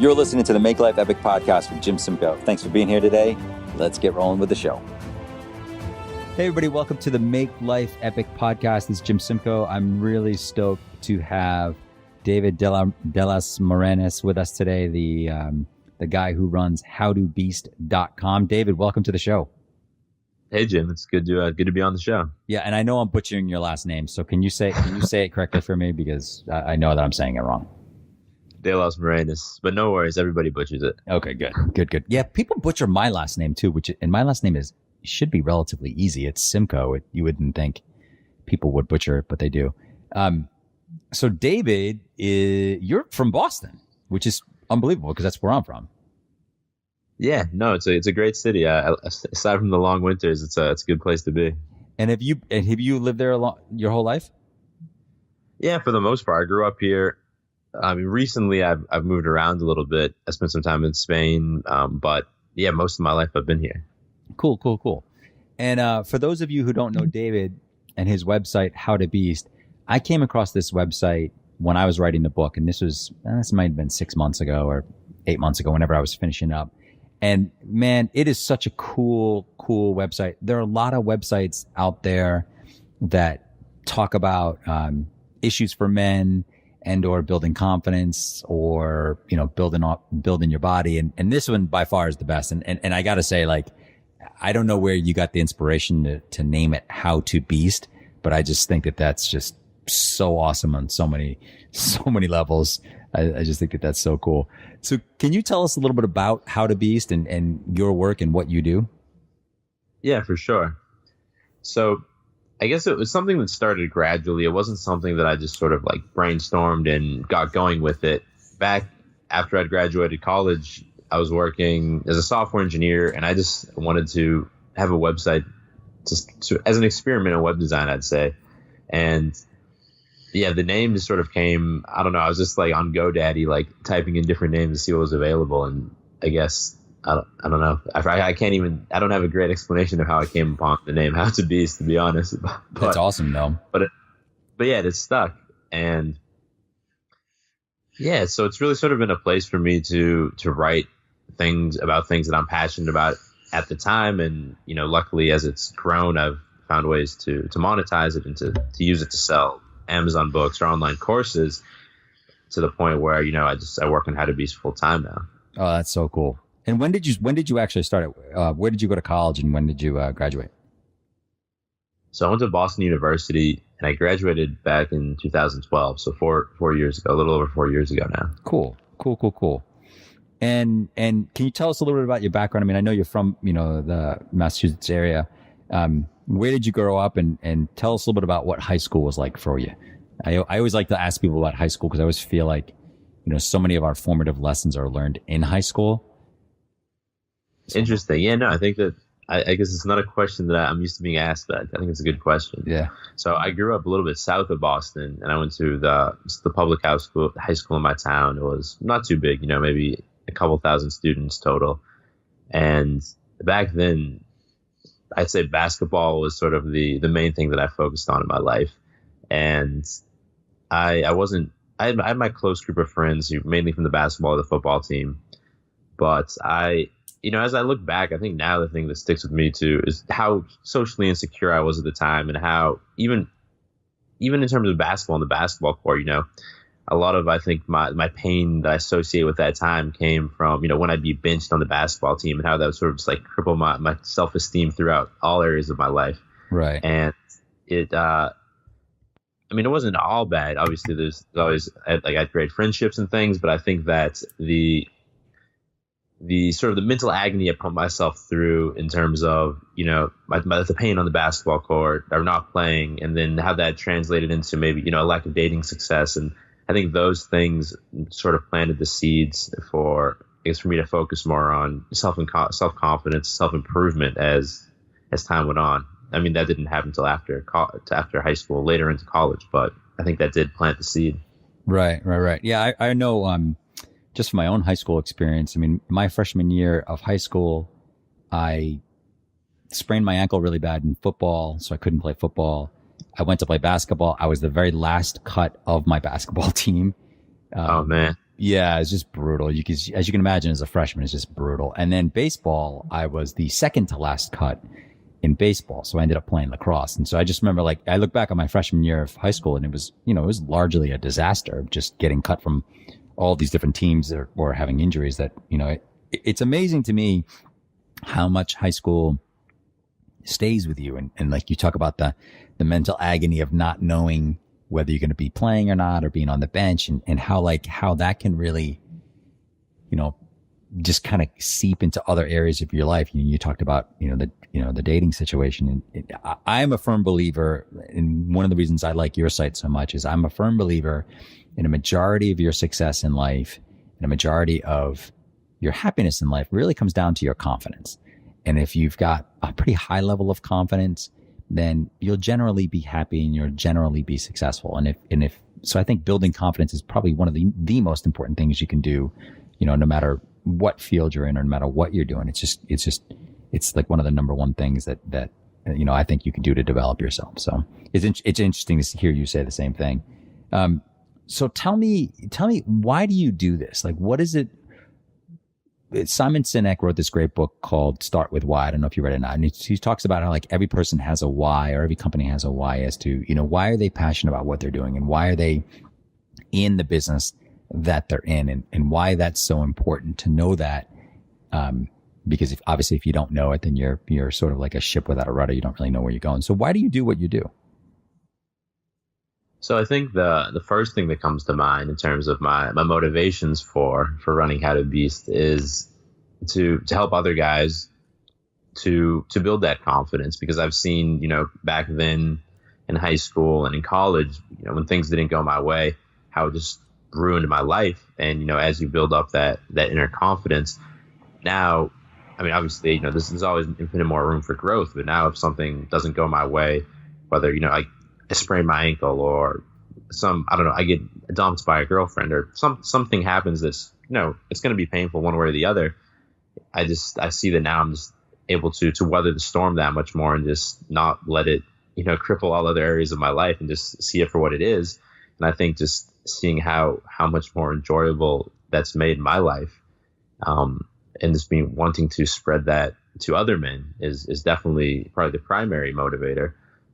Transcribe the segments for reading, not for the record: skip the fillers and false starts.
You're listening to the Make Life Epic podcast with Jim Simcoe. Thanks for being here today. Let's get rolling with the show. Hey, everybody. Welcome to the Make Life Epic podcast. This is Jim Simcoe. I'm really stoked to have David Delas Morenas with us today, the guy who runs howtobeast.com. David, welcome to the show. Hey, Jim. It's good to be on the show. Yeah, and I know I'm butchering your last name, so can you say it correctly for me, because I know that I'm saying it wrong. De Los Morenas, but no worries, everybody butchers it. Okay, good. Yeah, people butcher my last name too, and my last name should be relatively easy. It's Simcoe. You wouldn't think people would butcher it, but they do. So David, you're from Boston, which is unbelievable because that's where I'm from. Yeah, no, it's a great city. Aside from the long winters, it's a good place to be. And have you lived there your whole life? Yeah, for the most part, I grew up here. I mean, recently I've moved around a little bit. I spent some time in Spain, but yeah, most of my life I've been here. Cool. And for those of you who don't know David and his website, How to Beast, I came across this website when I was writing the book, and this might have been 6 months ago or 8 months ago, whenever I was finishing up. And man, it is such a cool website. There are a lot of websites out there that talk about issues for men and or building confidence, or, you know, building your body. And this one by far is the best. And I got to say, like, I don't know where you got the inspiration to name it How to Beast, but I just think that that's just so awesome on so many levels. I just think that that's so cool. So can you tell us a little bit about How to Beast and your work and what you do? Yeah, for sure. So I guess it was something that started gradually. It wasn't something that I just sort of like brainstormed and got going with it. Back after I'd graduated college, I was working as a software engineer, and I just wanted to have a website just as an experiment in web design, I'd say. And yeah, the name just sort of came, I don't know, I was just like on GoDaddy, like typing in different names to see what was available. And I guess, I don't know. I can't even, I don't have a great explanation of how I came upon the name How to Beast, to be honest. But, that's awesome, though. But yeah, it stuck. And yeah, so it's really sort of been a place for me to write things about things that I'm passionate about at the time. And, you know, luckily as it's grown, I've found ways to monetize it and to use it to sell Amazon books or online courses, to the point where, you know, I work on How to Beast full time now. Oh, that's so cool. And when did you actually start it? Where did you go to college, and when did you graduate? So I went to Boston University, and I graduated back in 2012. So four years ago, a little over 4 years ago now. Cool. And can you tell us a little bit about your background? I mean, I know you're from, you know, the Massachusetts area. Where did you grow up, and tell us a little bit about what high school was like for you? I always like to ask people about high school, because I always feel like, you know, so many of our formative lessons are learned in high school. So, interesting. Yeah, no, I think that I guess it's not a question that I'm used to being asked, but I think it's a good question. Yeah. So I grew up a little bit south of Boston, and I went to the public high school in my town. It was not too big, you know, maybe a couple thousand students total. And back then, I'd say basketball was sort of the main thing that I focused on in my life. And I had my close group of friends, mainly from the basketball or the football team. But you know, as I look back, I think now the thing that sticks with me too is how socially insecure I was at the time, and how even in terms of basketball and the basketball court, you know, a lot of, I think, my pain that I associate with that time came from, you know, when I'd be benched on the basketball team, and how that would sort of just like cripple my self-esteem throughout all areas of my life. Right. And it, I mean, it wasn't all bad. Obviously, there's always, I had great friendships and things, but I think that the sort of the mental agony I put myself through in terms of, you know, the pain on the basketball court or not playing, and then how that translated into maybe, you know, a lack of dating success. And I think those things sort of planted the seeds for me to focus more on self-confidence, self-improvement as time went on. I mean, that didn't happen until after high school, later into college, but I think that did plant the seed. Right. Yeah, I know, just from my own high school experience. I mean, my freshman year of high school, I sprained my ankle really bad in football, so I couldn't play football. I went to play basketball. I was the very last cut of my basketball team. Oh man. Yeah, it's just brutal. As you can imagine, as a freshman, it's just brutal. And then baseball, I was the second to last cut in baseball. So I ended up playing lacrosse. And so I just remember, like, I look back on my freshman year of high school and it was, it was largely a disaster, just getting cut from all these different teams or having injuries that, it's amazing to me how much high school stays with you. And like you talk about the mental agony of not knowing whether you're going to be playing or not, or being on the bench, and how that can really, just kind of seep into other areas of your life. You talked about, the dating situation. And I am a firm believer, and one of the reasons I like your site so much is I'm a firm believer in a majority of your success in life and a majority of your happiness in life really comes down to your confidence. And if you've got a pretty high level of confidence, then you'll generally be happy and you'll generally be successful. So I think building confidence is probably one of the most important things you can do, no matter what field you're in or no matter what you're doing. It's like one of the number one things that I think you can do to develop yourself. So it's interesting to hear you say the same thing. So tell me, why do you do this? Like, what is it? Simon Sinek wrote this great book called Start With Why. I don't know if you read it or not. And he talks about how, like, every person has a why, or every company has a why, as to, why are they passionate about what they're doing, and why are they in the business that they're in, and why that's so important to know that. Because obviously if you don't know it, then you're sort of like a ship without a rudder. You don't really know where you're going. So why do you do what you do? So I think the first thing that comes to mind in terms of my motivations for running How to Beast is to help other guys to build that confidence, because I've seen, back then in high school and in college, when things didn't go my way, how it just ruined my life. And, as you build up that inner confidence, now, I mean, obviously, there's always infinite more room for growth. But now if something doesn't go my way, whether, I sprain my ankle, or I get dumped by a girlfriend, or something happens that's, it's going to be painful one way or the other. I see that now I'm just able to weather the storm that much more, and just not let it, cripple all other areas of my life, and just see it for what it is. And I think just seeing how much more enjoyable that's made my life, and just wanting to spread that to other men is definitely probably the primary motivator.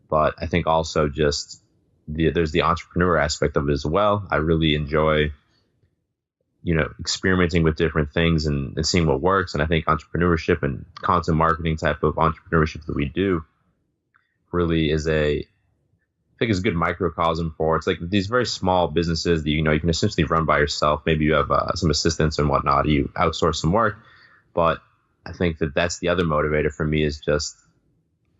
But I think also just there's the entrepreneur aspect of it as well. I really enjoy, experimenting with different things and seeing what works. And I think entrepreneurship and content marketing type of entrepreneurship that we do really is a good microcosm for, it's like these very small businesses that, you can essentially run by yourself. Maybe you have some assistants and whatnot. You outsource some work. But I think that's the other motivator for me, is just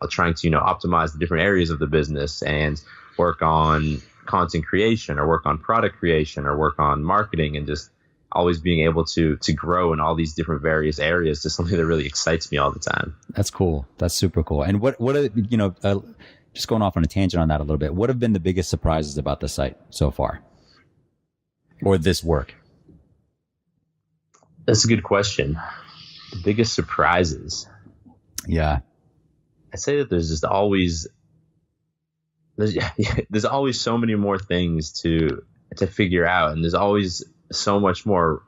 trying to, optimize the different areas of the business and work on content creation, or work on product creation, or work on marketing, and just always being able to grow in all these different various areas is something that really excites me all the time. That's cool. That's super cool. And what just going off on a tangent on that a little bit, what have been the biggest surprises about the site so far, or this work? That's a good question. The biggest surprises. Yeah. I'd say that there's always so many more things to figure out, and there's always so much more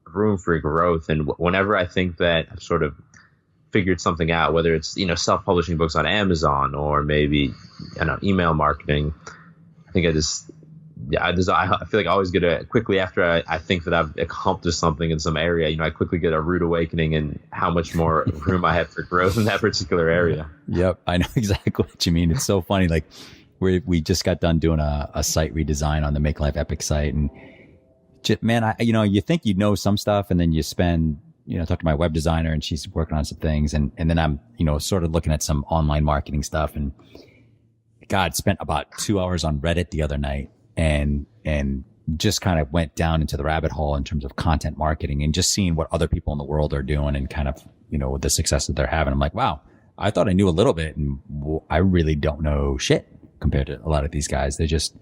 room for growth. And whenever I think that I've sort of figured something out, whether it's self-publishing books on Amazon, or maybe email marketing, I think I feel like I always get quickly after I think that I've accomplished something in some area, I quickly get a rude awakening in how much more room I have for growth in that particular area. Yep. I know exactly what you mean. It's so funny. Like we just got done doing a site redesign on the Make Life Epic site, and man, you think some stuff, and then you spend, talk to my web designer, and she's working on some things. And then I'm, sort of looking at some online marketing stuff, and God, spent about 2 hours on Reddit the other night, and just kind of went down into the rabbit hole in terms of content marketing, and just seeing what other people in the world are doing, and kind of, the success that they're having. I'm like, wow, I thought I knew a little bit, and I really don't know shit compared to a lot of these guys. They're just,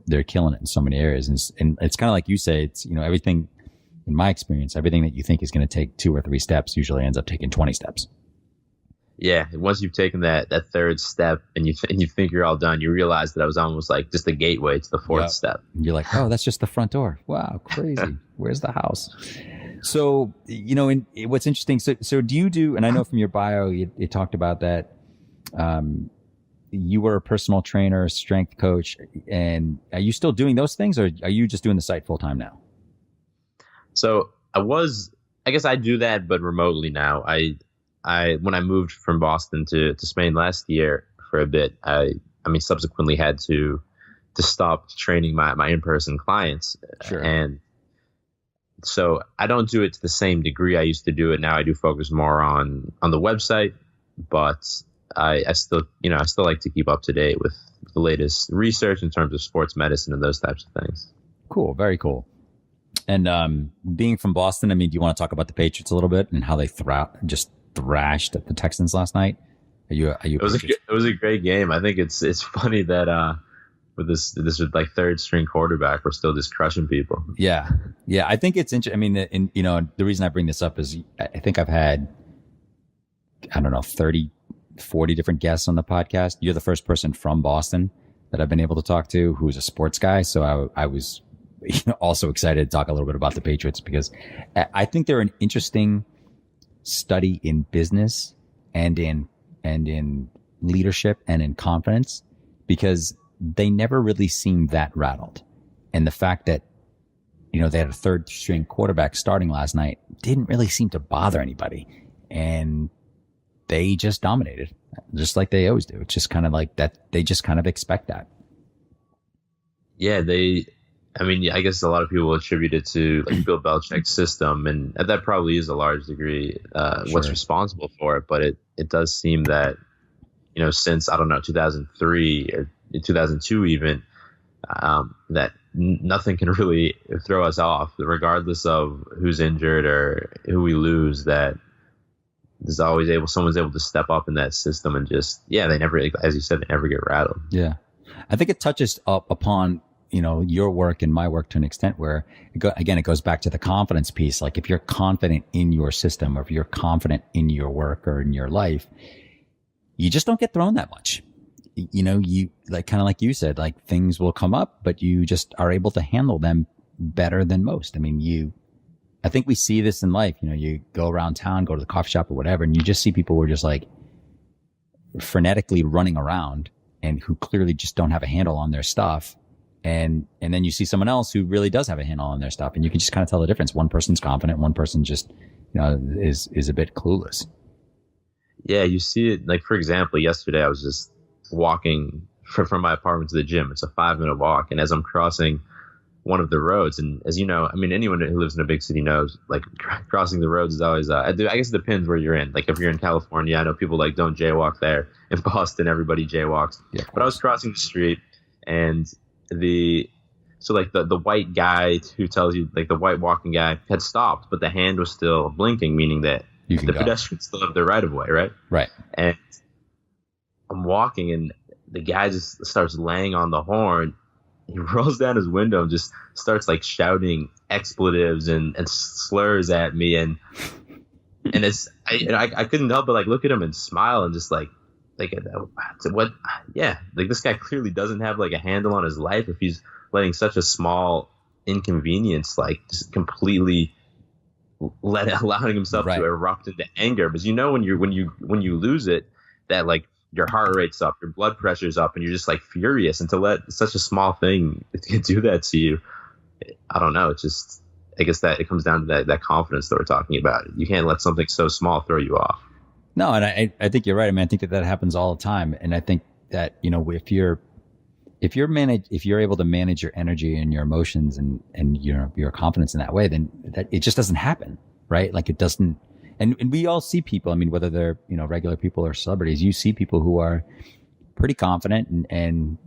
they're killing it in so many areas. And it's kind of like you say, it's, everything, in my experience, everything that you think is going to take 2 or 3 steps usually ends up taking 20 steps. Yeah, once you've taken that third step and you think you're all done, you realize that I was almost like just the gateway to the fourth Yep. step. And you're like, oh, that's just the front door. Wow, crazy. Where's the house? So, what's interesting. So do you do, and I know from your bio, you talked about that, you were a personal trainer, strength coach, and are you still doing those things, or are you just doing the site full time now? So I guess I do that, but remotely now. I when I moved from Boston to Spain last year for a bit, I mean, subsequently had to stop training my in-person clients. Sure. And so I don't do it to the same degree I used to do it. Now I do focus more on the website, but I still like to keep up to date with the latest research in terms of sports medicine and those types of things. Cool. Very cool. And being from Boston, I mean, do you want to talk about the Patriots a little bit and how they just thrashed the Texans last night? It was a great game. I think it's funny that with this like third string quarterback, we're still just crushing people. Yeah. I think it's interesting. I mean, the reason I bring this up is I think I've had, I don't know, 30, 40 different guests on the podcast. You're the first person from Boston that I've been able to talk to who's a sports guy. So I was also excited to talk a little bit about the Patriots because I think they're an interesting study in business and in leadership and in confidence because they never really seemed that rattled. And the fact that, they had a third string quarterback starting last night didn't really seem to bother anybody. And they just dominated, just like they always do. It's just kind of like that. They just kind of expect that. Yeah, I guess a lot of people attribute it to like Bill Belichick's system, and that probably is a large degree what's responsible for it. But it does seem that, since, I don't know, 2003 or 2002 even, that nothing can really throw us off, regardless of who's injured or who we lose, that someone's able to step up in that system and just, they never, as you said, they never get rattled. Yeah. I think it touches up upon, your work and my work to an extent where it goes back to the confidence piece. Like if you're confident in your system or if you're confident in your work or in your life, you just don't get thrown that much. You like, kind of like you said, like things will come up, but you just are able to handle them better than most. I mean, I think we see this in life. You go around town, go to the coffee shop or whatever, and you just see people who are just like frenetically running around and who clearly just don't have a handle on their stuff. And then you see someone else who really does have a handle on their stuff, and you can just kind of tell the difference. One person's confident, one person just, is a bit clueless. Yeah, you see it. Like, for example, yesterday I was just walking from my apartment to the gym. It's a 5-minute walk, and as I'm crossing one of the roads, and as you know, I mean, anyone who lives in a big city knows, like crossing the roads is always. I guess it depends where you're in. Like if you're in California, I know people like don't jaywalk there. In Boston, everybody jaywalks. Yeah, but I was crossing the street, and the white guy who tells you, like the white walking guy, had stopped, but the hand was still blinking, meaning that the pedestrians still have their right of way, right? Right. And I'm walking, and the guy just starts laying on the horn. He rolls down his window and just starts like shouting expletives and slurs at me, and I couldn't help but like look at him and smile and just like what? Yeah, like this guy clearly doesn't have like a handle on his life if he's letting such a small inconvenience like just completely allowing himself to erupt into anger. Because when you lose it, that like your heart rate's up, your blood pressure's up, and you're just like furious. And to let such a small thing do that to you, I don't know. It's just, I guess that it comes down to that confidence that we're talking about. You can't let something so small throw you off. No, and I think you're right. I mean, I think that happens all the time. And I think that, if you're able to manage your energy and your emotions and your confidence in that way, then that it just doesn't happen, right? Like it doesn't. And we all see people. I mean, whether they're, regular people or celebrities, you see people who are pretty confident and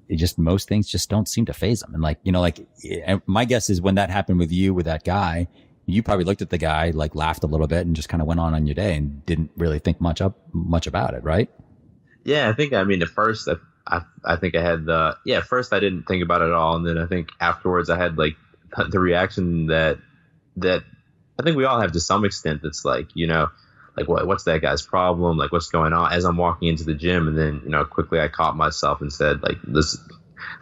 it just, most things just don't seem to faze them. And my guess is when that happened with you, with that guy, you probably looked at the guy, like laughed a little bit and just kind of went on your day and didn't really think much about it. Right. Yeah. At first I think I had first I didn't think about it at all. And then I think afterwards I had like the reaction that I think we all have to some extent. That's like, like what's that guy's problem? Like what's going on? As I'm walking into the gym, and then quickly I caught myself and said, like, this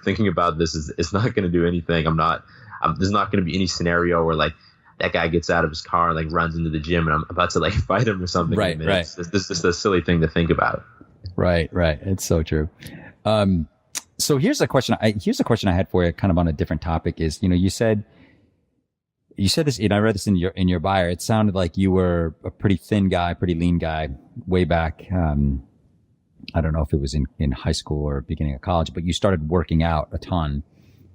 thinking about this is it's not going to do anything. There's not going to be any scenario where like that guy gets out of his car and like runs into the gym and I'm about to like fight him or something. Right, right. This is a silly thing to think about. Right. It's so true. So here's a question I had for you, kind of on a different topic. Is you said this, and I read this in your bio. It sounded like you were a pretty thin guy, pretty lean guy way back. I don't know if it was in high school or beginning of college, but you started working out a ton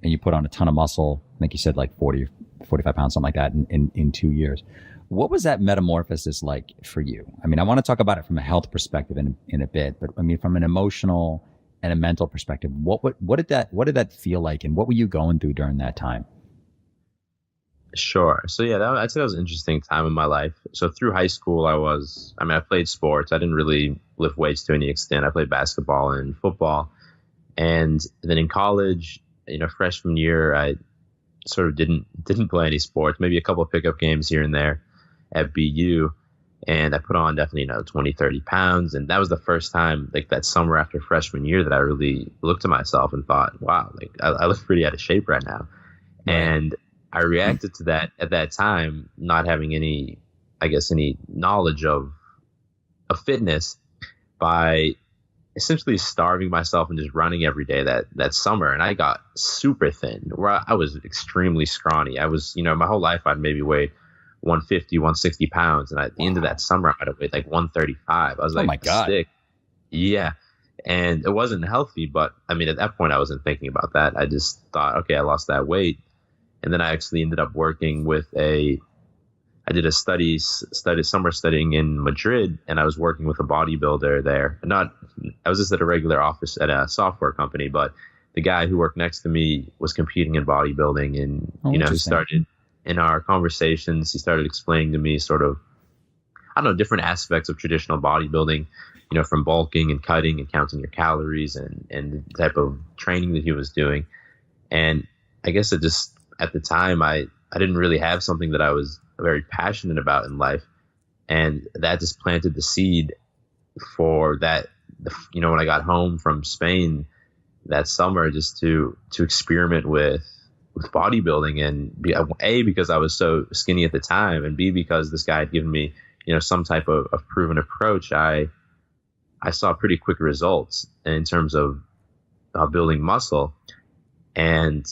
and you put on a ton of muscle. I think you said like 40, 45 pounds, something like that in 2 years. What was that metamorphosis like for you? I mean, I want to talk about it from a health perspective in a bit, but I mean, from an emotional and a mental perspective, what did that feel like, and what were you going through during that time? Sure. So yeah, I'd say that was an interesting time in my life. So through high school, I played sports. I didn't really lift weights to any extent. I played basketball and football. And then in college, freshman year, I sort of didn't play any sports, maybe a couple of pickup games here and there at BU. And I put on definitely, 20, 30 pounds. And that was the first time, like that summer after freshman year, that I really looked at myself and thought, wow, like I look pretty out of shape right now. Right. And I reacted to that at that time, not having any knowledge of fitness, by essentially starving myself and just running every day that summer. And I got super thin, where I was extremely scrawny. I was, my whole life I'd maybe weighed 150, 160 pounds. And at the end of that summer, I might have weighed like 135. I was like, oh my God. Sick. Yeah. And it wasn't healthy, but I mean, at that point I wasn't thinking about that. I just thought, okay, I lost that weight. And then I actually ended up working with I did a summer studying in Madrid, and I was working with a bodybuilder there. I was just at a regular office at a software company, but the guy who worked next to me was competing in bodybuilding. And, he started, in our conversations, he started explaining to me sort of, I don't know, different aspects of traditional bodybuilding, from bulking and cutting and counting your calories and the type of training that he was doing. And I guess it just, at the time, I didn't really have something that I was very passionate about in life. And that just planted the seed for that, when I got home from Spain that summer, just to experiment with bodybuilding. And A, because I was so skinny at the time, and B, because this guy had given me, some type of proven approach, I saw pretty quick results in terms of building muscle. And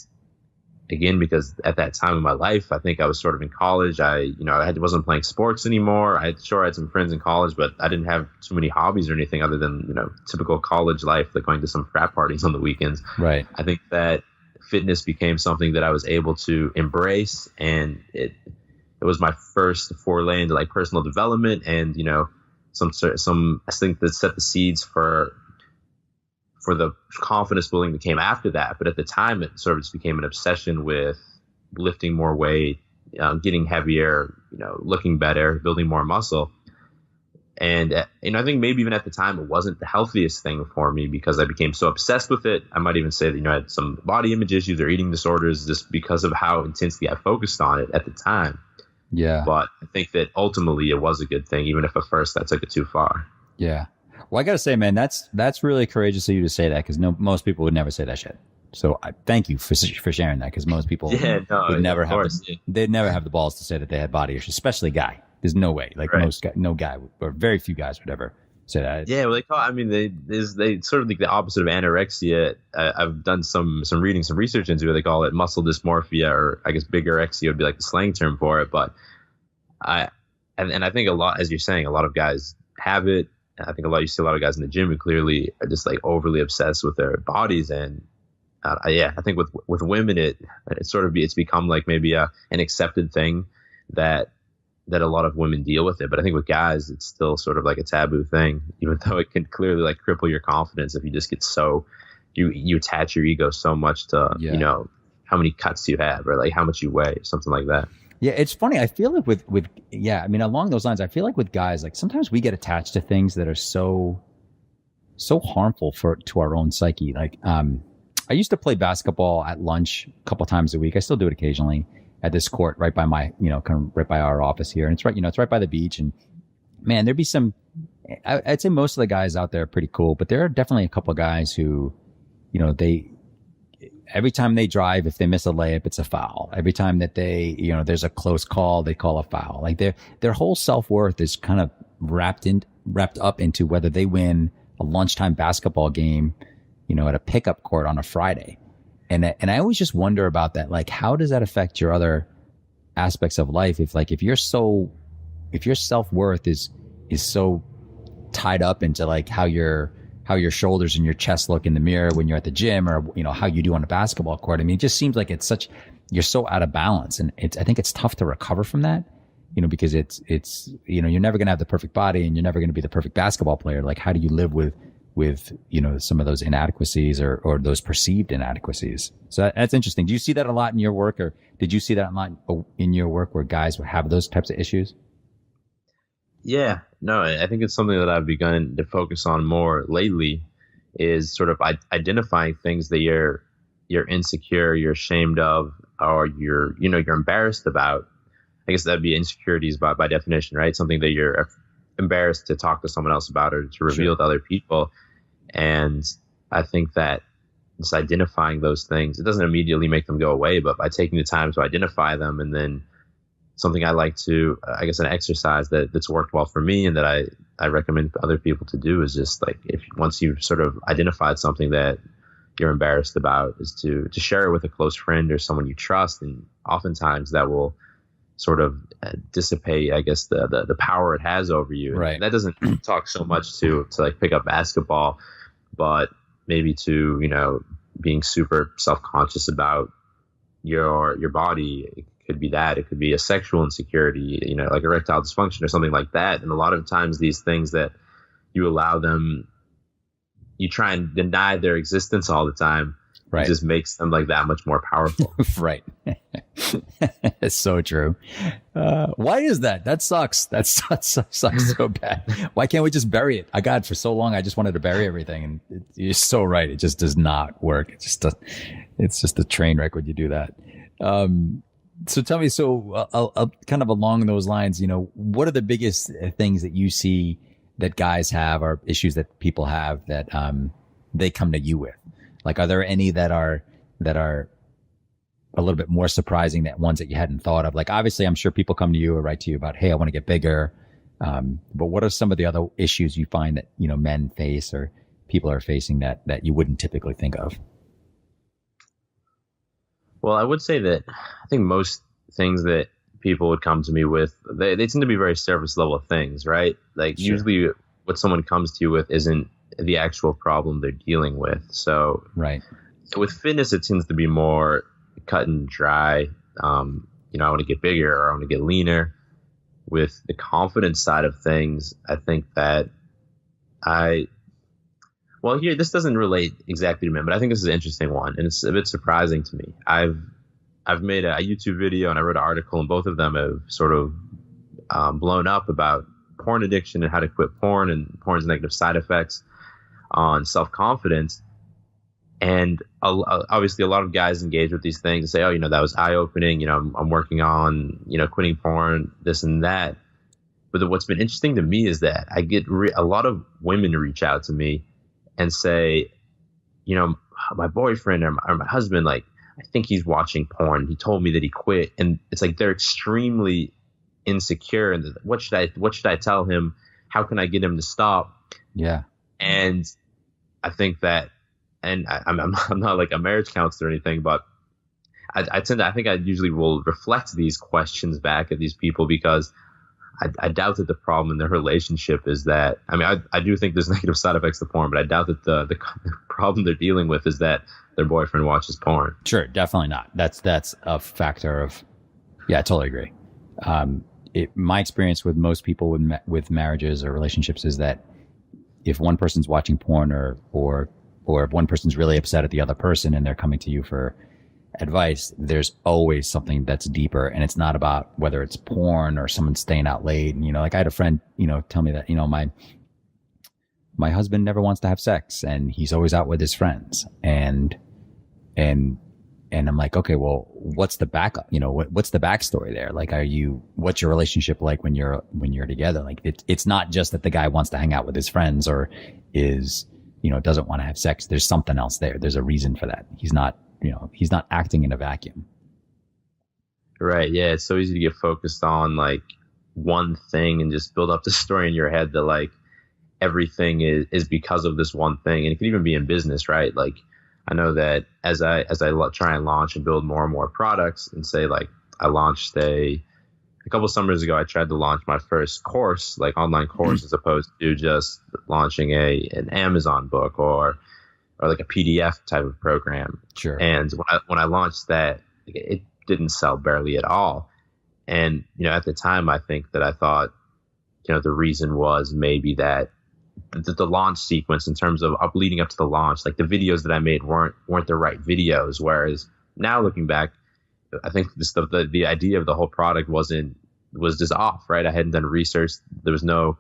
again, because at that time in my life, I think I was sort of in college. I wasn't playing sports anymore. I had some friends in college, but I didn't have too many hobbies or anything other than, typical college life, like going to some frat parties on the weekends. Right. I think that fitness became something that I was able to embrace, and it was my first foray into like personal development, and, I think that set the seeds for the confidence building that came after that. But at the time, it sort of just became an obsession with lifting more weight, getting heavier, looking better, building more muscle. And, I think maybe even at the time, it wasn't the healthiest thing for me, because I became so obsessed with it. I might even say that, I had some body image issues or eating disorders just because of how intensely I focused on it at the time. Yeah. But I think that ultimately it was a good thing, even if at first I took it too far. Yeah. Well, I got to say, man, that's really courageous of you to say that, because most people would never say that shit. So I thank you for sharing that, because most people would never they'd never have the balls to say that they had body issues, especially a guy. There's no way, like no guy or very few guys would ever say that. Yeah, well, they sort of like the opposite of anorexia. I've done some reading, some research into it. They call it muscle dysmorphia, or I guess bigorexia would be like the slang term for it. But I think a lot, as you're saying, a lot of guys have it. I think you see a lot of guys in the gym who clearly are just like overly obsessed with their bodies. And I think with women, it's become like maybe an accepted thing that a lot of women deal with it. But I think with guys, it's still sort of like a taboo thing, even though it can clearly like cripple your confidence if you just get you attach your ego so much to, how many cuts you have, or like how much you weigh, or something like that. Yeah, it's funny. I feel like along those lines, I feel like with guys, like sometimes we get attached to things that are so harmful to our own psyche. Like, I used to play basketball at lunch a couple times a week. I still do it occasionally at this court right by my, kind of right by our office here. And it's right, it's right by the beach. And man, there'd be some, I'd say most of the guys out there are pretty cool, but there are definitely a couple of guys who, every time they drive, if they miss a layup, it's a foul. Every time that there's a close call, they call a foul. Like their whole self-worth is kind of wrapped up into whether they win a lunchtime basketball game, at a pickup court on a Friday. And I always just wonder about that. Like, how does that affect your other aspects of life? If your self-worth is so tied up into like how your shoulders and your chest look in the mirror when you're at the gym, or how you do on a basketball court. I mean, it just seems like you're so out of balance, and I think it's tough to recover from that, because it's you're never going to have the perfect body, and you're never going to be the perfect basketball player. Like, how do you live with some of those inadequacies or those perceived inadequacies? So that's interesting. Do you see that a lot in your work, or did you see that a lot in your work where guys would have those types of issues? Yeah, no, I think it's something that I've begun to focus on more lately, is sort of identifying things that you're insecure, you're ashamed of, or you're embarrassed about. I guess that'd be insecurities by definition, right? Something that you're embarrassed to talk to someone else about or to reveal to other people. And I think that just identifying those things, it doesn't immediately make them go away, but by taking the time to identify them, and then something I like to, I guess, an exercise that's worked well for me and that I recommend other people to do is just like, once you've sort of identified something that you're embarrassed about, is to share it with a close friend or someone you trust. And oftentimes that will sort of dissipate, I guess, the power it has over you. Right. And that doesn't talk so much to like pick up basketball, but maybe to, being super self-conscious about your body. It could be that. It could be a sexual insecurity, like erectile dysfunction or something like that. And a lot of times these things that you allow them, you try and deny their existence all the time. Right. It just makes them like that much more powerful. Right. It's so true. Why is that? That sucks. That sucks so bad. Why can't we just bury it? For so long, I just wanted to bury everything. And you're so right. It just does not work. It's just a train wreck when you do that. So tell me, kind of along those lines, what are the biggest things that you see that guys have, or issues that people have that they come to you with? Like, are there any that are a little bit more surprising, that ones that you hadn't thought of? Like, obviously, I'm sure people come to you or write to you about, hey, I want to get bigger. But what are some of the other issues you find that, men face or people are facing that you wouldn't typically think of? Well, I would say that I think most things that people would come to me with, they tend to be very surface level things, right? Like, sure. Usually what someone comes to you with isn't the actual problem they're dealing with. So right. With fitness, it tends to be more cut and dry. I want to get bigger, or I want to get leaner. With the confidence side of things, I think that here, this doesn't relate exactly to men, but I think this is an interesting one, and it's a bit surprising to me. I've made a YouTube video and I wrote an article, and both of them have sort of blown up about porn addiction and how to quit porn and porn's negative side effects on self-confidence. And obviously a lot of guys engage with these things and say, oh, that was eye-opening. I'm working on, quitting porn, this and that. But what's been interesting to me is that I get a lot of women reach out to me and say, my boyfriend or my husband, like, I think he's watching porn. He told me that he quit. And it's like they're extremely insecure. And what should I tell him? How can I get him to stop? Yeah. And I think that, and I'm not like a marriage counselor or anything, but I think I usually will reflect these questions back at these people, because I doubt that the problem in their relationship is that, I do think there's negative side effects to porn, but I doubt that the problem they're dealing with is that their boyfriend watches porn. Sure. Definitely not. That's a factor of, yeah, I totally agree. My experience with most people with marriages or relationships is that if one person's watching porn or if one person's really upset at the other person and they're coming to you for advice, there's always something that's deeper, and it's not about whether it's porn or someone staying out late. And, like, I had a friend, tell me that, my husband never wants to have sex and he's always out with his friends. And And I'm like, okay, well, what's the backup? What's the backstory there? Like, what's your relationship like when you're together? Like, it's not just that the guy wants to hang out with his friends or is, doesn't want to have sex. There's something else there. There's a reason for that. He's not acting in a vacuum. Right. Yeah. It's so easy to get focused on like one thing and just build up the story in your head that like everything is because of this one thing. And it can even be in business, right? Like, I know that as I try and launch and build more and more products, and say like I launched a couple summers ago, I tried to launch my first course, like online course, as opposed to just launching an Amazon book or like a PDF type of program. Sure. And when I launched that, it didn't sell barely at all. And at the time, I think that I thought the reason was maybe that the launch sequence in terms of leading up to the launch, like the videos that I made weren't the right videos. Whereas now looking back, I think the idea of the whole product was just off, right? I hadn't done research. There's no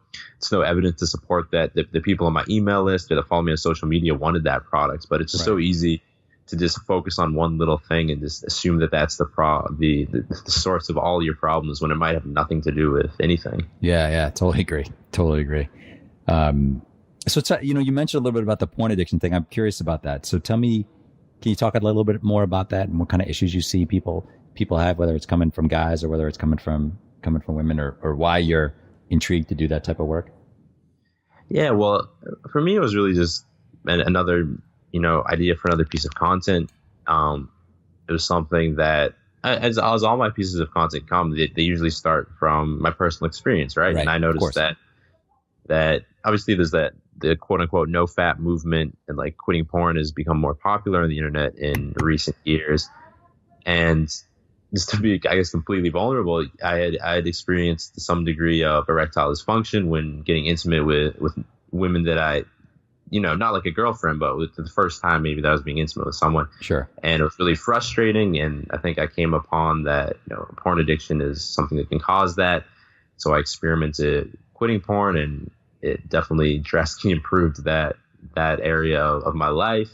evidence to support that the people on my email list or that follow me on social media wanted that product. But it's just so easy to just focus on one little thing and just assume that that's the source of all your problems when it might have nothing to do with anything. Yeah, totally agree. So you mentioned a little bit about the porn addiction thing. I'm curious about that. So tell me, can you talk a little bit more about that and what kind of issues you see people have, whether it's coming from guys or whether it's coming from women, or why you're intrigued to do that type of work? Yeah, well, for me, it was really just another, idea for another piece of content. It was something that, as all my pieces of content come, they usually start from my personal experience, right? And I noticed that obviously there's the quote unquote no fap movement, and like quitting porn has become more popular on the internet in recent years. And just to be, I guess, completely vulnerable, I had experienced some degree of erectile dysfunction when getting intimate with women that I, not like a girlfriend, but with the first time maybe that I was being intimate with someone. Sure. And it was really frustrating. And I think I came upon that, porn addiction is something that can cause that. So I experimented quitting porn, and it definitely drastically improved that area of my life.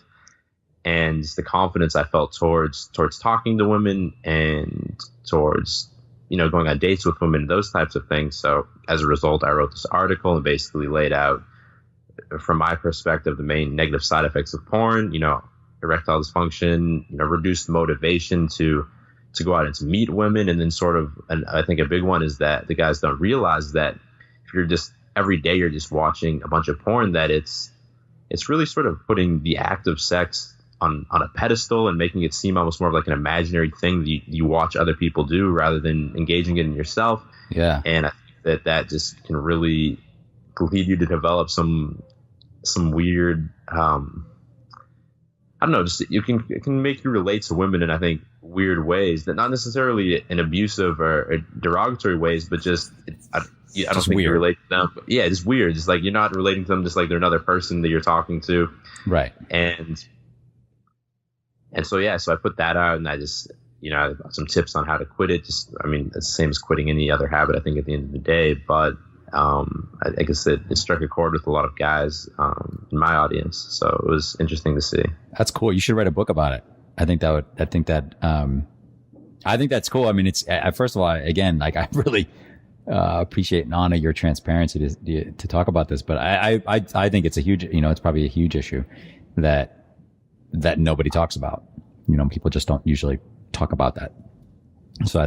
And the confidence I felt towards talking to women and towards, going on dates with women, those types of things. So as a result, I wrote this article and basically laid out, from my perspective, the main negative side effects of porn, erectile dysfunction, reduced motivation to go out and to meet women. And then and I think a big one is that the guys don't realize that if you're just every day you're just watching a bunch of porn, that it's really sort of putting the act of sex on a pedestal and making it seem almost more of like an imaginary thing that you watch other people do rather than engaging in yourself. Yeah. And I think that just can really lead you to develop some weird, I don't know, just it can make you relate to women in, I think, weird ways, that not necessarily in abusive or derogatory ways, but just I don't think you relate to them. But yeah, it's weird. It's like you're not relating to them just like they're another person that you're talking to. Right. And so I put that out, and I just, I have some tips on how to quit it. It's the same as quitting any other habit, I think, at the end of the day. But I guess it struck a chord with a lot of guys in my audience. So it was interesting to see. That's cool. You should write a book about it. I think that's cool. I mean, it's, first of all, again, like, I really appreciate and honor your transparency to talk about this, but I think it's a huge, it's probably a huge issue that nobody talks about. People just don't usually talk about that. So I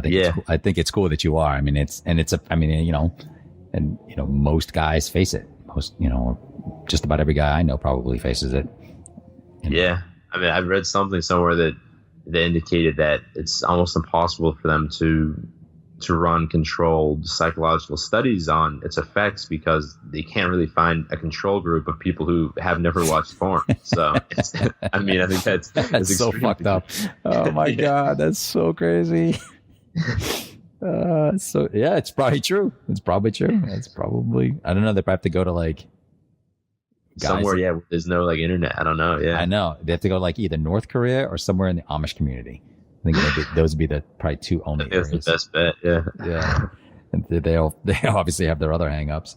think it's cool that you are. I mean, most guys face it. Just about every guy I know probably faces it. Yeah. I mean, I've read something somewhere that indicated that it's almost impossible for them to run controlled psychological studies on its effects because they can't really find a control group of people who have never watched porn. So, I think that's so fucked up. Oh my God, that's so crazy. So yeah, it's probably true. It's probably, I don't know. They probably have to go to like somewhere, where there's no like internet. I don't know. Yeah, I know. They have to go like either North Korea or somewhere in the Amish community. I think those would be the probably two only areas. That's the best bet. Yeah. Yeah. And they obviously have their other hangups.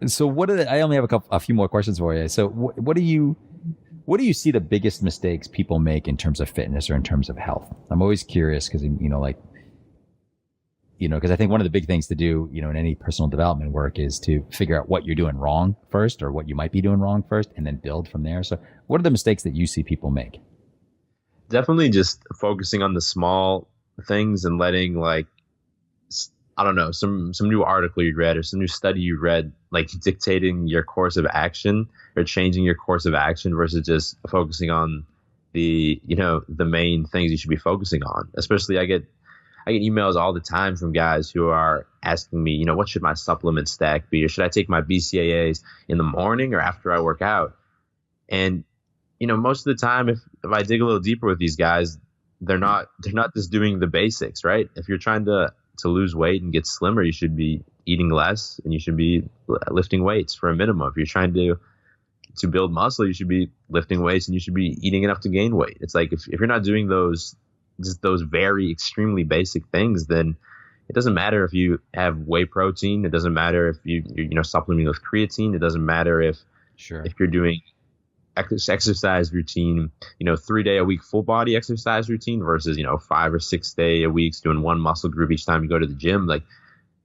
So I only have a few more questions for you. So what do you What do you see the biggest mistakes people make in terms of fitness or in terms of health? I'm always curious because, because I think one of the big things to do, in any personal development work is to figure out what you're doing wrong first or what you might be doing wrong first and then build from there. So what are the mistakes that you see people make? Definitely just focusing on the small things and letting I don't know, some new article you read or some new study you read, like dictating your course of action or changing your course of action versus just focusing on the main things you should be focusing on. Especially I get emails all the time from guys who are asking me, what should my supplement stack be? Or should I take my BCAAs in the morning or after I work out? And, most of the time, if I dig a little deeper with these guys, they're not just doing the basics, right? If you're trying to lose weight and get slimmer, you should be eating less and you should be lifting weights for a minimum. If you're trying to build muscle, you should be lifting weights and you should be eating enough to gain weight. It's like if you're not doing those very extremely basic things, then it doesn't matter if you have whey protein. It doesn't matter if you're supplementing with creatine. It doesn't matter if you're doing exercise routine, 3-day a week full body exercise routine versus 5 or 6 day a week doing one muscle group each time you go to the gym. Like,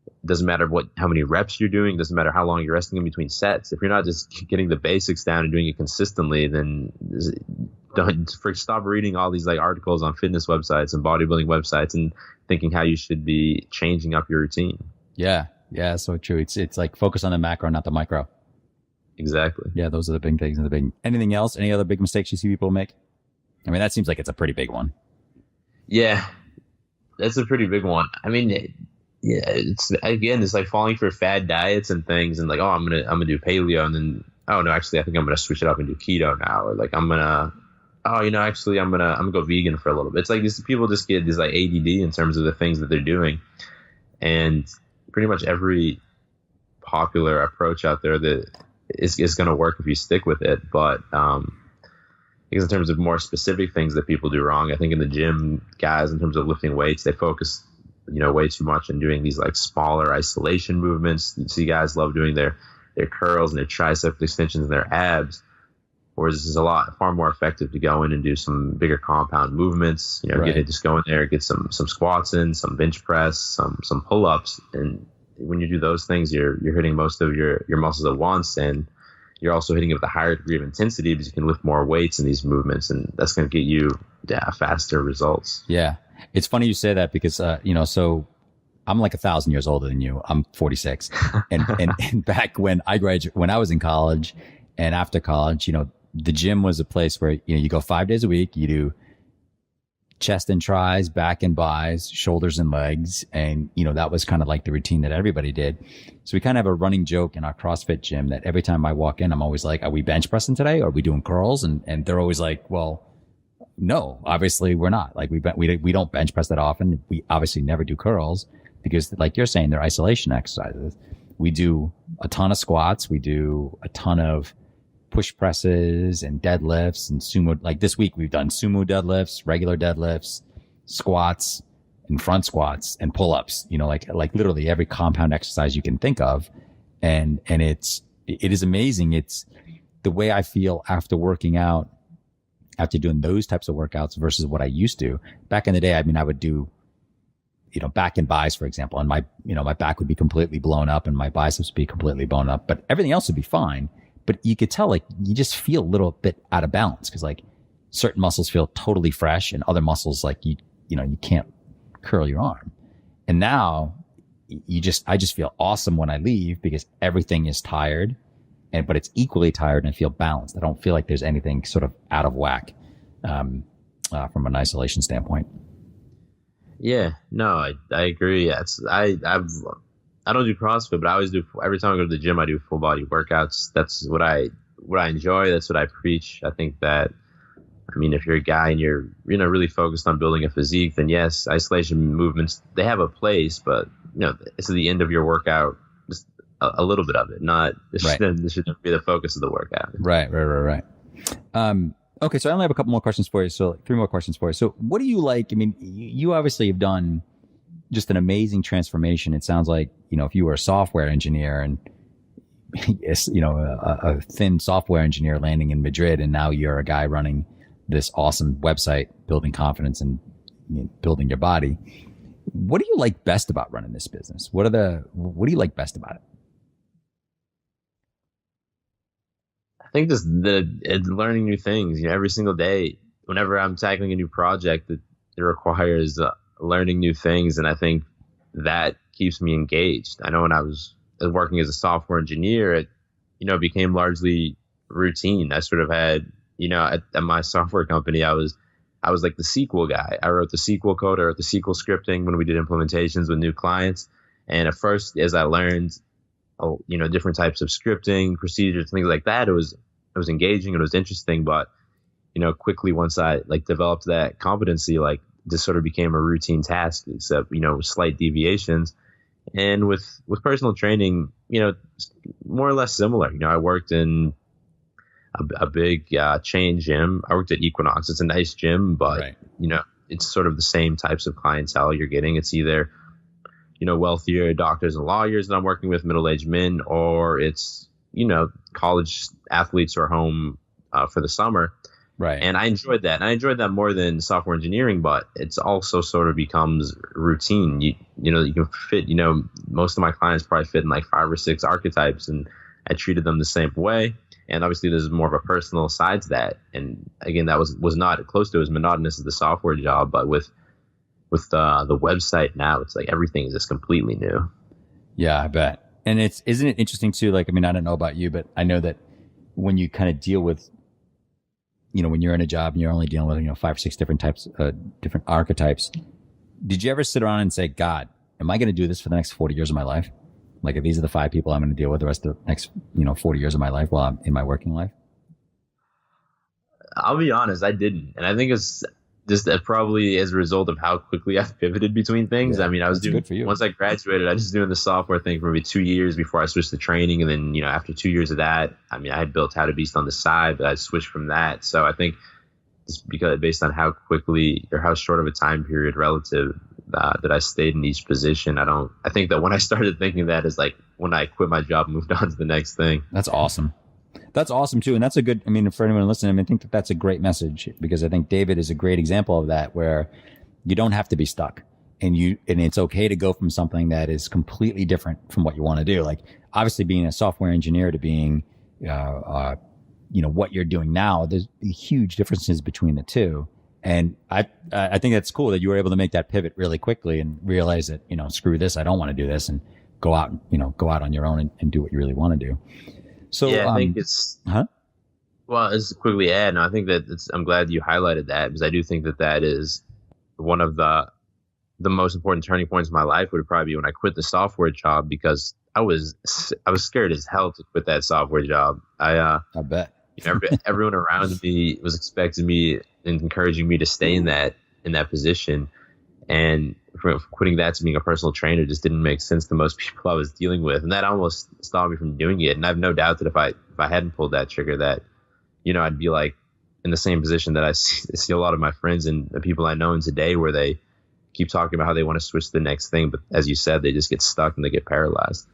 it doesn't matter how many reps you're doing. It doesn't matter how long you're resting in between sets. If you're not just getting the basics down and doing it consistently, then stop reading all these articles on fitness websites and bodybuilding websites and thinking how you should be changing up your routine. Yeah, so true. It's like focus on the macro, not the micro. Exactly. Yeah, those are the big things. Anything else? Any other big mistakes you see people make? I mean, that seems like it's a pretty big one. Yeah, that's a pretty big one. I mean, it's like falling for fad diets and things, and I'm gonna do paleo, and then actually I think I'm gonna switch it up and do keto now, or I'm gonna I'm gonna go vegan for a little bit. It's like these people just get this ADD in terms of the things that they're doing, and pretty much every popular approach out there that is going to work if you stick with it. But because in terms of more specific things that people do wrong, I think in the gym, guys, in terms of lifting weights, they focus, way too much on doing these smaller isolation movements. You see guys love doing their curls and their tricep extensions and their abs, whereas this is far more effective to go in and do some bigger compound movements. Just go in there, get some squats in, some bench press, some pull-ups, and when you do those things, you're hitting most of your muscles at once, and you're also hitting it with a higher degree of intensity because you can lift more weights in these movements, and that's going to get you faster results. Yeah, it's funny you say that because so I'm 1,000 years older than you. I'm 46, and back when when I was in college and after college, the gym was a place where you go 5 days a week, you do chest and tries, back and bis, shoulders and legs. And, that was kind of like the routine that everybody did. So we kind of have a running joke in our CrossFit gym that every time I walk in, I'm always like, are we bench pressing today? Are we doing curls? And they're always like, well, no, obviously we're not. We don't bench press that often. We obviously never do curls because like you're saying, they're isolation exercises. We do a ton of squats. We do a ton of push presses and deadlifts and sumo. Like this week we've done sumo deadlifts, regular deadlifts, squats and front squats and pull-ups, like literally every compound exercise you can think of. And it is amazing. It's the way I feel after working out, after doing those types of workouts versus what I used to. Back in the day, I would do, back and bis, for example, and my back would be completely blown up and my biceps would be completely blown up, but everything else would be fine. But you could tell, you just feel a little bit out of balance because, certain muscles feel totally fresh and other muscles, you can't curl your arm. And now I just feel awesome when I leave because everything is tired, but it's equally tired and I feel balanced. I don't feel like there's anything sort of out of whack from an isolation standpoint. Yeah, no, I agree. Yeah, I don't do CrossFit, but I always do. Every time I go to the gym, I do full body workouts. That's what I enjoy. That's what I preach. I think that, if you're a guy and you're really focused on building a physique, then yes, isolation movements, they have a place, but it's at the end of your workout, just a little bit of it. Not this shouldn't be the focus of the workout. Right. Okay, so I only have a couple more questions for you. So 3 more questions for you. So what do you like? You obviously have done just an amazing transformation. It sounds like, if you were a software engineer and a thin software engineer landing in Madrid, and now you're a guy running this awesome website, building confidence and building your body. What do you like best about running this business? What do you like best about it? I think just learning new things. Every single day, whenever I'm tackling a new project, it requires learning new things, and I think that keeps me engaged. I know when I was working as a software engineer, it became largely routine. I sort of had at my software company, I was like the SQL guy. I wrote the SQL code, I wrote the SQL scripting when we did implementations with new clients. And at first, as I learned, different types of scripting procedures, things like that, it was engaging, it was interesting. But quickly, once I developed that competency, this sort of became a routine task, except with slight deviations. And with personal training, more or less similar. I worked in a big chain gym. I worked at Equinox. It's a nice gym, but right. It's sort of the same types of clientele you're getting. It's either wealthier doctors and lawyers that I'm working with, middle-aged men, or it's college athletes who are home for the summer. Right. And I enjoyed that. And I enjoyed that more than software engineering, but it's also sort of becomes routine. You can fit, most of my clients probably fit in 5 or 6 archetypes, and I treated them the same way. And obviously there's more of a personal side to that. And again, that was not close to as monotonous as the software job, but with the website now, it's everything is just completely new. Yeah, I bet. And isn't it interesting too? I don't know about you, but I know that when you kind of deal with, when you're in a job and you're only dealing with, 5 or 6 different types, different archetypes, did you ever sit around and say, God, am I going to do this for the next 40 years of my life? If these are the 5 people I'm going to deal with the rest of the next, 40 years of my life while I'm in my working life? I'll be honest, I didn't. And I think it's just probably as a result of how quickly I've pivoted between things. Yeah, I was doing, good for you. Once I graduated, I was just doing the software thing for maybe 2 years before I switched to training. And then, after 2 years of that, I had built How to Beast on the side, but I switched from that. So I think just because based on how quickly or how short of a time period relative that I stayed in each position, I think that when I started thinking that is when I quit my job and moved on to the next thing. That's awesome. That's awesome too. And that's a good, for anyone listening, I think that's a great message, because I think David is a great example of that, where you don't have to be stuck, and it's okay to go from something that is completely different from what you want to do. Obviously being a software engineer to being, what you're doing now, there's huge differences between the two. And I think that's cool that you were able to make that pivot really quickly and realize that, screw this, I don't want to do this, and go out on your own and do what you really want to do. So yeah, I think it's, well, just quickly add, and I think that I'm glad you highlighted that, because I do think that is one of the most important turning points in my life. Would probably be when I quit the software job, because I was scared as hell to quit that software job. I bet. Everyone around me was expecting me and encouraging me to stay in that position, and from quitting that to being a personal trainer just didn't make sense to most people I was dealing with, and that almost stopped me from doing it. And I have no doubt that if I hadn't pulled that trigger, that I'd be in the same position that I see a lot of my friends and the people I know in today, where they keep talking about how they want to switch to the next thing, but as you said, they just get stuck and they get paralyzed.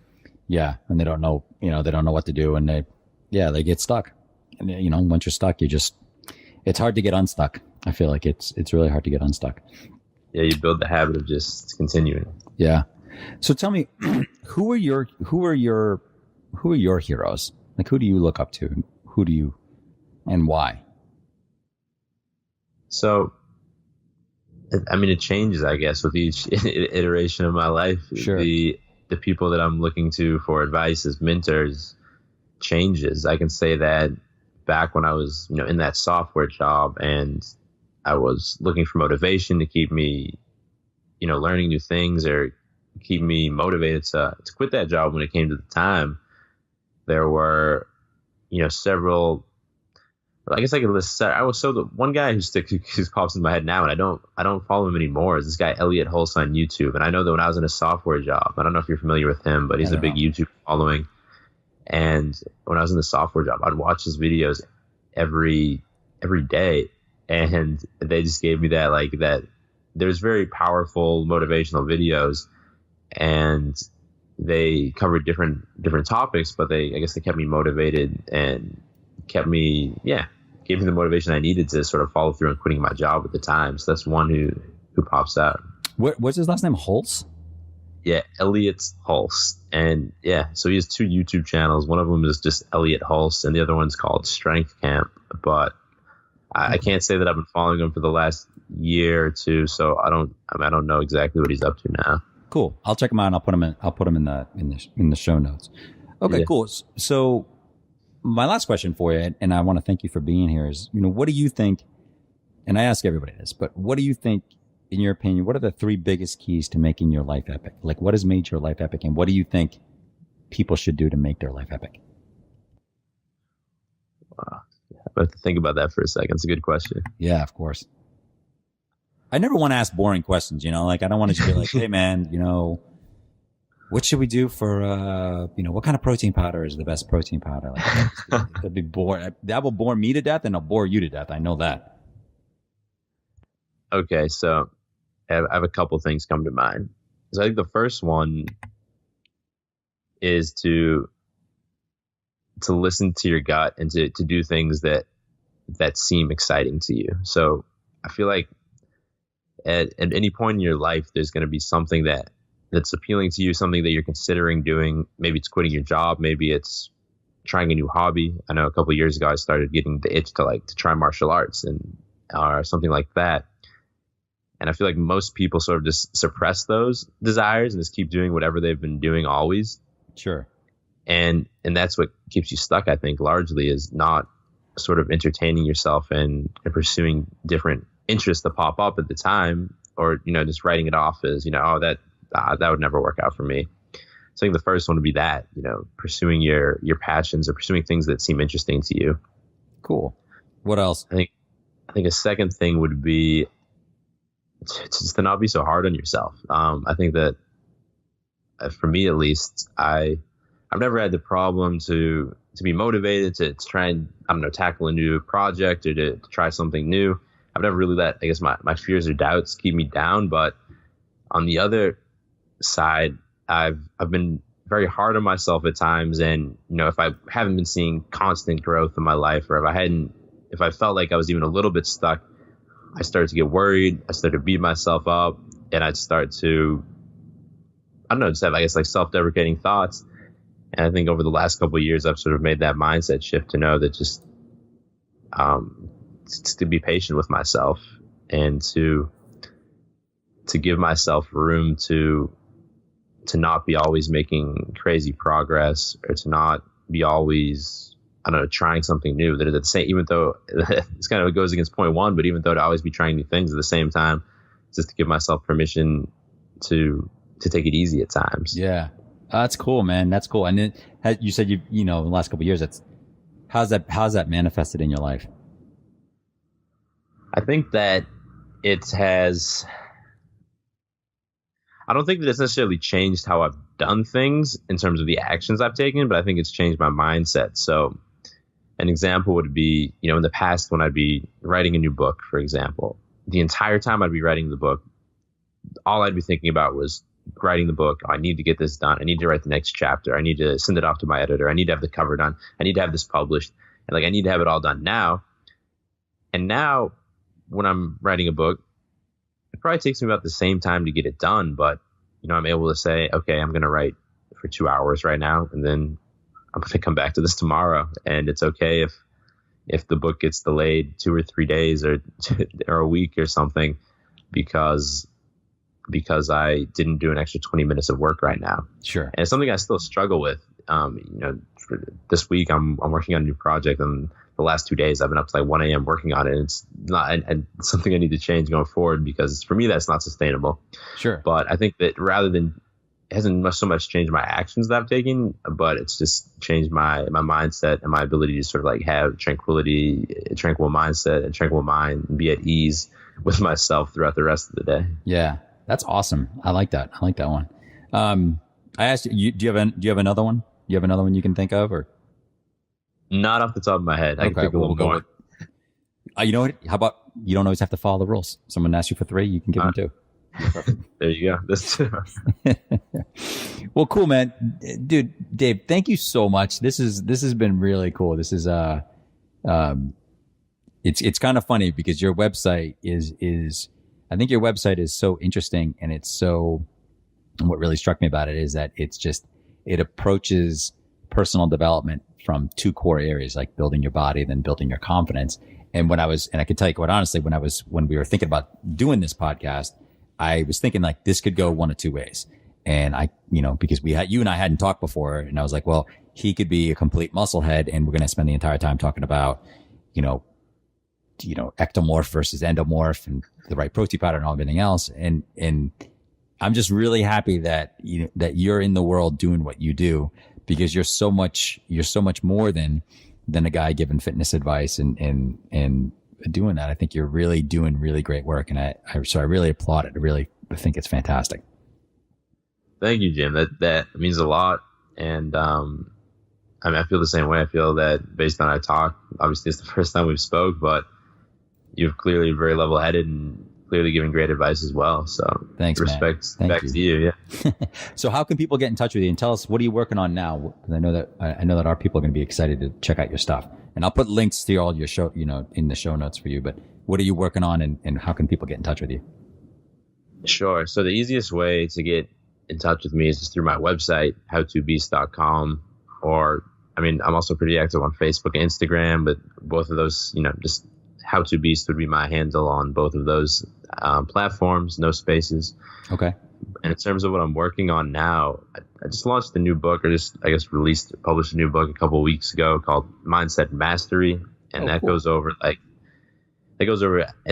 Yeah, and they don't know what to do, and they get stuck. And once you're stuck, it's hard to get unstuck. I feel like it's really hard to get unstuck. Yeah, you build the habit of just continuing. Yeah. So tell me, who are your heroes? Who do you look up to? And why? So, it changes, I guess, with each iteration of my life. Sure. The people that I'm looking to for advice as mentors changes. I can say that back when I was, in that software job, and I was looking for motivation to keep me, learning new things, or keep me motivated to quit that job when it came to the time. There were, several. I guess I could list. The one guy who pops in my head now, and I don't follow him anymore, is this guy Elliot Hulse on YouTube. And I know that when I was in a software job, I don't know if you're familiar with him, but he's a big YouTube following. And when I was in the software job, I'd watch his videos every day, and they just gave me that there's very powerful motivational videos, and they covered different topics, but I guess they kept me motivated and kept me, gave me the motivation I needed to sort of follow through on quitting my job at the time. So that's one who pops out. What's his last name? Holtz? Yeah, Elliot Hulse. And so he has 2 YouTube channels. One of them is just Elliot Hulse, and the other one's called Strength Camp. But I can't say that I've been following him for the last year or two, so I don't know exactly what he's up to now. Cool. I'll check him out and I'll put him in the show notes. Okay, cool. So my last question for you, and I want to thank you for being here, is, what do you think, and I ask everybody this, but what do you think, in your opinion, what are the 3 biggest keys to making your life epic? Like, what has made your life epic, and what do you think people should do to make their life epic? Wow. I have to think about that for a second. It's a good question. Yeah, of course. I never want to ask boring questions, like I don't want to just be like, hey man, what should we do for, what kind of protein powder is the best protein powder? Like, that'd be boring. That will bore me to death and it'll bore you to death. I know that. Okay. So I have a couple things come to mind. So I think the first one is to listen to your gut and to do things that seem exciting to you. So I feel like at any point in your life, there's going to be something that's appealing to you, something that you're considering doing. Maybe it's quitting your job. Maybe it's trying a new hobby. I know a couple of years ago, I started getting the itch to try martial arts or something like that. And I feel like most people sort of just suppress those desires and just keep doing whatever they've been doing always. Sure. And that's what keeps you stuck, I think, largely, is not sort of entertaining yourself and pursuing different interests that pop up at the time, or, just writing it off as, that would never work out for me. So I think the first one would be that, pursuing your passions or pursuing things that seem interesting to you. Cool. What else? I think a second thing would be just to not be so hard on yourself. I think that for me, at least, I've never had the problem to be motivated to try and, tackle a new project or to try something new. I've never really let, I guess, my fears or doubts keep me down. But on the other side, I've been very hard on myself at times. And, if I haven't been seeing constant growth in my life, or if I felt like I was even a little bit stuck, I started to get worried. I started to beat myself up, and I'd start to, just have, I guess, self-deprecating thoughts. And I think over the last couple of years, I've sort of made that mindset shift to know that just to be patient with myself and to give myself room to not be always making crazy progress, or to not be always, trying something new. That at the same, even though it's kind of goes against point one, but even though to always be trying new things at the same time, just to give myself permission to take it easy at times. Yeah. That's cool, man. That's cool. And then you said in the last couple of years, how's that manifested in your life? I think that it has. I don't think that it's necessarily changed how I've done things in terms of the actions I've taken, but I think it's changed my mindset. So an example would be, in the past when I'd be writing a new book, for example, the entire time I'd be writing the book, all I'd be thinking about was writing the book. I need to get this done. I need to write the next chapter. I need to send it off to my editor. I need to have the cover done. I need to have this published. And I need to have it all done now. And now when I'm writing a book, it probably takes me about the same time to get it done. But, I'm able to say, okay, I'm going to write for 2 hours right now, and then I'm going to come back to this tomorrow. And it's okay if the book gets delayed 2 or 3 days or a week or something, because I didn't do an extra 20 minutes of work right now. Sure. And it's something I still struggle with. For this week I'm working on a new project, and the last 2 days I've been up to 1 a.m. working on it. And it's not, and something I need to change going forward, because for me, that's not sustainable. Sure. But I think that it hasn't so much changed my actions that I've taken, but it's just changed my mindset and my ability to sort of have tranquility, a tranquil mindset, a tranquil mind, and be at ease with myself throughout the rest of the day. Yeah. That's awesome. I like that. I like that one. I asked you, do you have another one? Do you have another one you can think of, or? Not off the top of my head. I can think a little more. You know what? How about you don't always have to follow the rules? Someone asks you for 3, you can give them 2. There you go. That's 2. Well, cool, man. Dude, Dave, thank you so much. This has been really cool. This is, it's kind of funny because your website is, I think your website is so interesting, and what really struck me about it is that it approaches personal development from two core areas, like building your body, then building your confidence. And I can tell you quite honestly, when we were thinking about doing this podcast, I was thinking like this could go one of two ways. And because you and I hadn't talked before, and I was like, well, he could be a complete musclehead, and we're going to spend the entire time talking about, ectomorph versus endomorph and the right protein powder and all everything else. And I'm just really happy that you're in the world doing what you do, because you're so much more than a guy giving fitness advice and doing that. I think you're really doing really great work. And I really applaud it. I think it's fantastic. Thank you, Jim. That means a lot. And, I feel the same way. I feel that based on our talk, obviously it's the first time we've spoke, but you've clearly very level headed and clearly giving great advice as well. So thanks, respect man. back to you. Yeah. So how can people get in touch with you and tell us, what are you working on now? Because I know that our people are going to be excited to check out your stuff, and I'll put links to all your show, in the show notes for you, but what are you working on, and how can people get in touch with you? Sure. So the easiest way to get in touch with me is just through my website, howtobeast.com, or, I'm also pretty active on Facebook and Instagram, but both of those, just How to Beast would be my handle on both of those platforms, no spaces. Okay. And in terms of what I'm working on now, I just launched a new book, or published a new book a couple of weeks ago called Mindset Mastery. And that goes over, I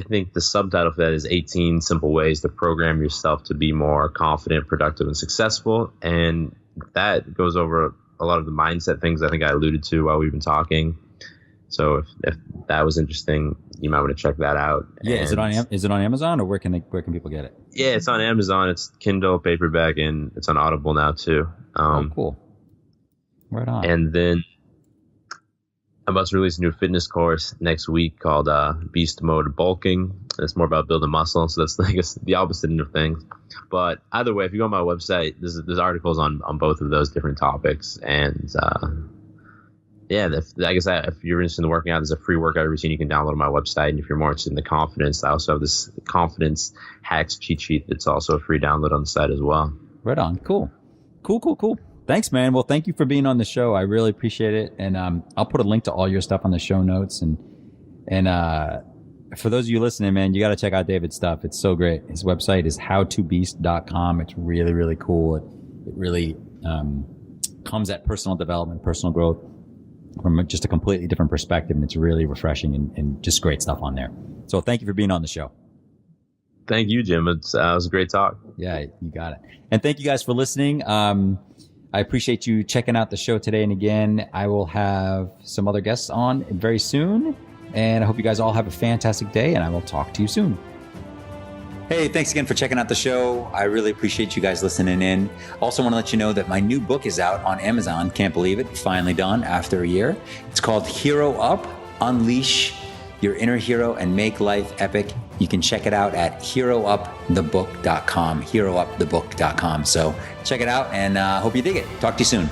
think the subtitle for that is 18 Simple Ways to Program Yourself to Be More Confident, Productive, and Successful. And that goes over a lot of the mindset things I think I alluded to while we've been talking. So if that was interesting, you might want to check that out. Yeah, is it on Amazon, or where can people get it? Yeah, it's on Amazon. It's Kindle, paperback, and it's on Audible now too. Cool. Right on. And then I'm about to release a new fitness course next week called Beast Mode Bulking. It's more about building muscle, so that's, I guess, the opposite end of things. But either way, if you go on my website, there's articles on both of those different topics. And if you're interested in working out, there's a free workout routine you can download on my website. And if you're more interested in the confidence, I also have this confidence hacks cheat sheet that's also a free download on the site as well. Right on. Cool. Thanks, man. Well, thank you for being on the show. I really appreciate it. And I'll put a link to all your stuff on the show notes. And for those of you listening, man, you got to check out David's stuff. It's so great. His website is howtobeast.com. It's really, really cool. It really comes at personal development, personal growth from just a completely different perspective. And it's really refreshing and just great stuff on there. So thank you for being on the show. Thank you, Jim. It was a great talk. Yeah, you got it. And thank you guys for listening. I appreciate you checking out the show today. And again, I will have some other guests on very soon. And I hope you guys all have a fantastic day, and I will talk to you soon. Hey, thanks again for checking out the show. I really appreciate you guys listening in. Also want to let you know that my new book is out on Amazon. Can't believe it. Finally done after a year. It's called Hero Up, Unleash Your Inner Hero and Make Life Epic. You can check it out at heroupthebook.com, heroupthebook.com. So check it out, and hope you dig it. Talk to you soon.